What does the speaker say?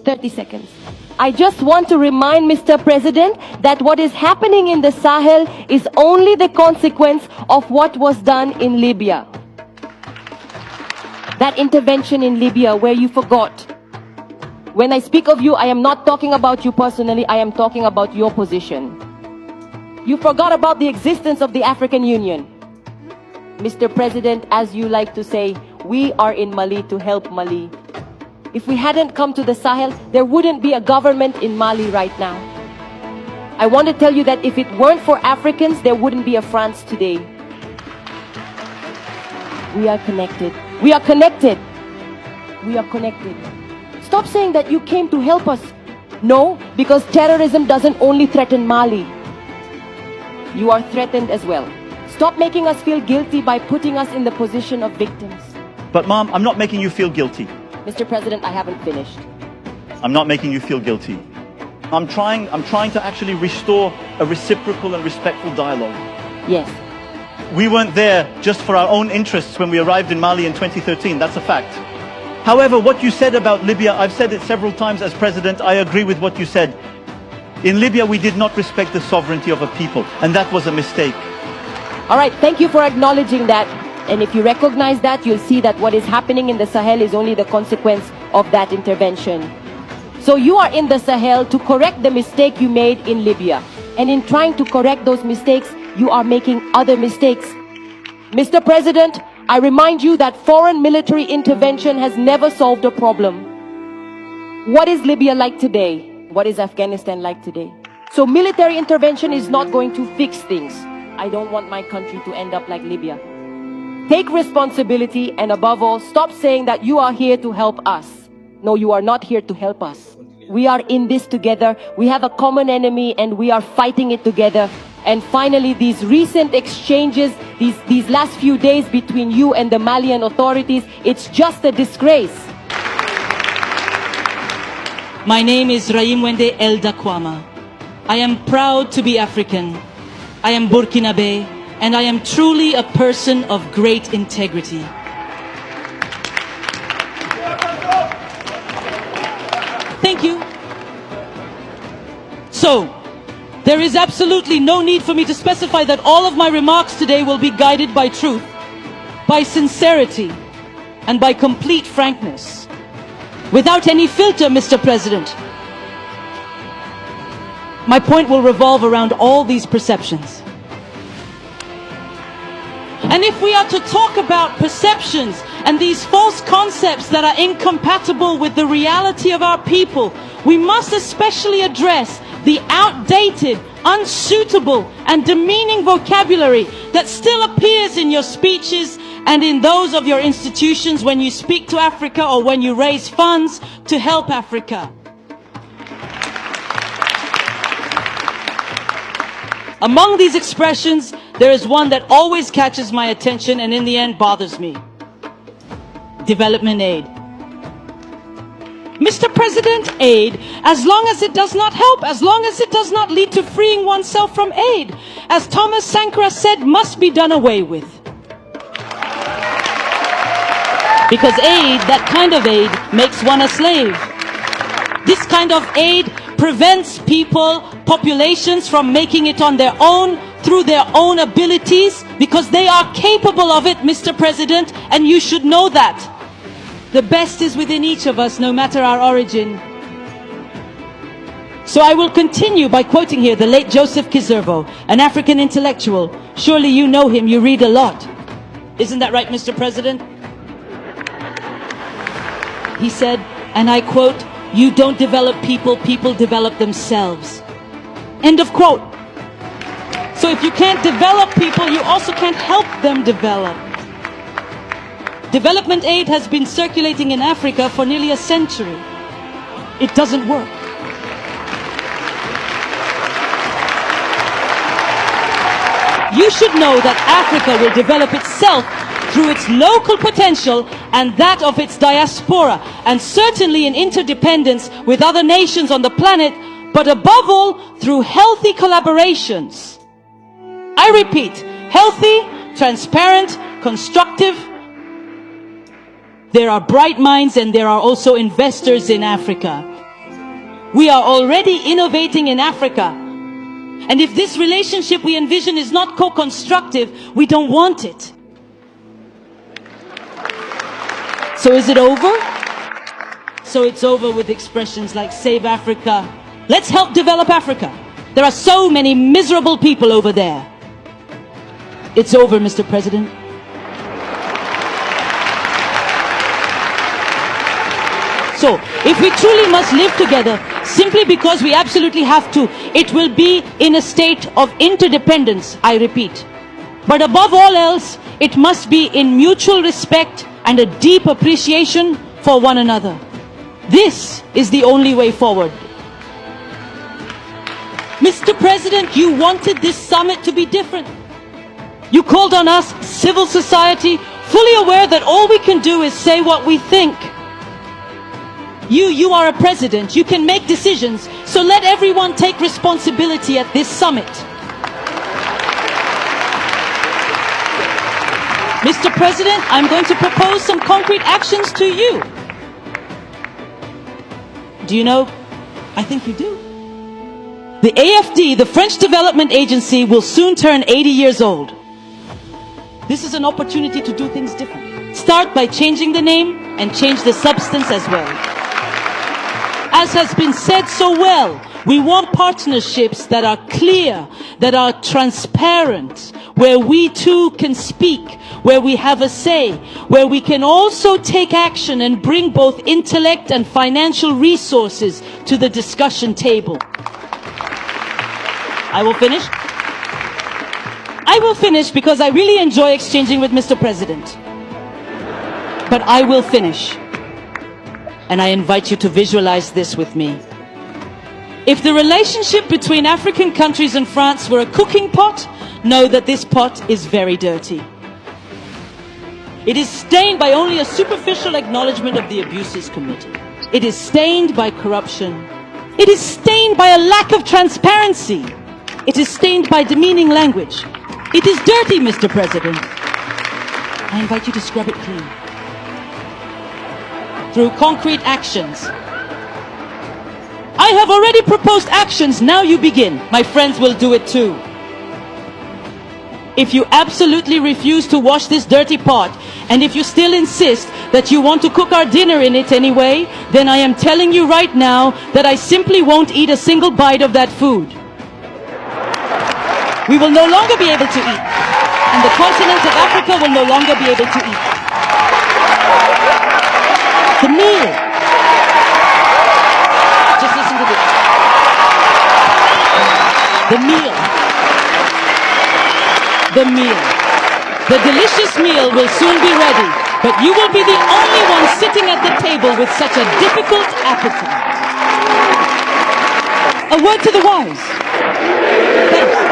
30 seconds. I just want to remind Mr. President that what is happening in the Sahel is only the consequence of what was done in Libya. That intervention in Libya where you forgot. When I speak of you, I am not talking about you personally, I am talking about your position. You forgot about the existence of the African Union. Mr. President, as you like to say, we are in Mali to help Mali. If we hadn't come to the Sahel, there wouldn't be a government in Mali right now. I want to tell you that if it weren't for Africans, there wouldn't be a France today. We are connected. We are connected. We are connected. Stop saying that you came to help us. No, because terrorism doesn't only threaten Mali. You are threatened as well. Stop making us feel guilty by putting us in the position of victims. But Mom, I'm not making you feel guilty. Mr. President, I haven't finished. I'm not making you feel guilty. I'm trying to actually restore a reciprocal and respectful dialogue. Yes. We weren't there just for our own interests when we arrived in Mali in 2013, that's a fact. However, what you said about Libya, I've said it several times as President, I agree with what you said. In Libya, we did not respect the sovereignty of a people, and that was a mistake. All right, thank you for acknowledging that. And if you recognize that, you'll see that what is happening in the Sahel is only the consequence of that intervention. So you are in the Sahel to correct the mistake you made in Libya. And in trying to correct those mistakes, you are making other mistakes. Mr. President, I remind you that foreign military intervention has never solved a problem. What is Libya like today? What is Afghanistan like today? So military intervention is not going to fix things. I don't want my country to end up like Libya. Take responsibility and above all, stop saying that you are here to help us. No, you are not here to help us. We are in this together. We have a common enemy and we are fighting it together. And finally, these recent exchanges, these last few days between you and the Malian authorities, it's just a disgrace. My name is Raimwende Eldakwama. I am proud to be African. I am Burkinabe, and I am truly a person of great integrity. Thank you. So, there is absolutely no need for me to specify that all of my remarks today will be guided by truth, by sincerity, and by complete frankness. Without any filter, Mr. President. My point will revolve around all these perceptions. And if we are to talk about perceptions and these false concepts that are incompatible with the reality of our people, we must especially address the outdated, unsuitable, and demeaning vocabulary that still appears in your speeches and in those of your institutions when you speak to Africa or when you raise funds to help Africa. Among these expressions, there is one that always catches my attention and in the end bothers me. Development aid. Mr. President, aid, as long as it does not help, as long as it does not lead to freeing oneself from aid, as Thomas Sankara said, must be done away with. Because aid, that kind of aid, makes one a slave. This kind of aid prevents people, populations from making it on their own, through their own abilities, because they are capable of it, Mr. President, and you should know that. The best is within each of us, no matter our origin. So I will continue by quoting here the late Joseph Kizerbo, an African intellectual. Surely you know him, you read a lot. Isn't that right, Mr. President? He said, and I quote, "You don't develop people, people develop themselves." End of quote. So if you can't develop people, you also can't help them develop. Development aid has been circulating in Africa for nearly a century. It doesn't work. You should know that Africa will develop itself through its local potential and that of its diaspora, and certainly in interdependence with other nations on the planet, but above all, through healthy collaborations. I repeat, healthy, transparent, constructive. There are bright minds and there are also investors in Africa. We are already innovating in Africa. And if this relationship we envision is not co-constructive, we don't want it. So is it over? So it's over with expressions like Save Africa. Let's help develop Africa. There are so many miserable people over there. It's over, Mr. President. So, if we truly must live together, simply because we absolutely have to, it will be in a state of interdependence, I repeat. But above all else, it must be in mutual respect and a deep appreciation for one another. This is the only way forward. Mr. President, you wanted this summit to be different. You called on us, civil society, fully aware that all we can do is say what we think. You are a president, you can make decisions, so let everyone take responsibility at this summit. Mr. President, I'm going to propose some concrete actions to you. Do you know? I think you do. The AFD, the French Development Agency, will soon turn 80 years old. This is an opportunity to do things different. Start by changing the name and change the substance as well. As has been said so well, we want partnerships that are clear, that are transparent, where we too can speak, where we have a say, where we can also take action and bring both intellect and financial resources to the discussion table. I will finish. I will finish because I really enjoy exchanging with Mr. President. But I will finish. And I invite you to visualize this with me. If the relationship between African countries and France were a cooking pot, know that this pot is very dirty. It is stained by only a superficial acknowledgement of the abuses committed. It is stained by corruption. It is stained by a lack of transparency. It is stained by demeaning language. It is dirty, Mr. President. I invite you to scrub it clean. Through concrete actions. I have already proposed actions, now you begin. My friends will do it too. If you absolutely refuse to wash this dirty pot, and if you still insist that you want to cook our dinner in it anyway, then I am telling you right now that I simply won't eat a single bite of that food. We will no longer be able to eat, and the continent of Africa will no longer be able to eat. The meal. Just listen to this. The meal. The meal. The delicious meal will soon be ready, but you will be the only one sitting at the table with such a difficult appetite. A word to the wise. Thanks.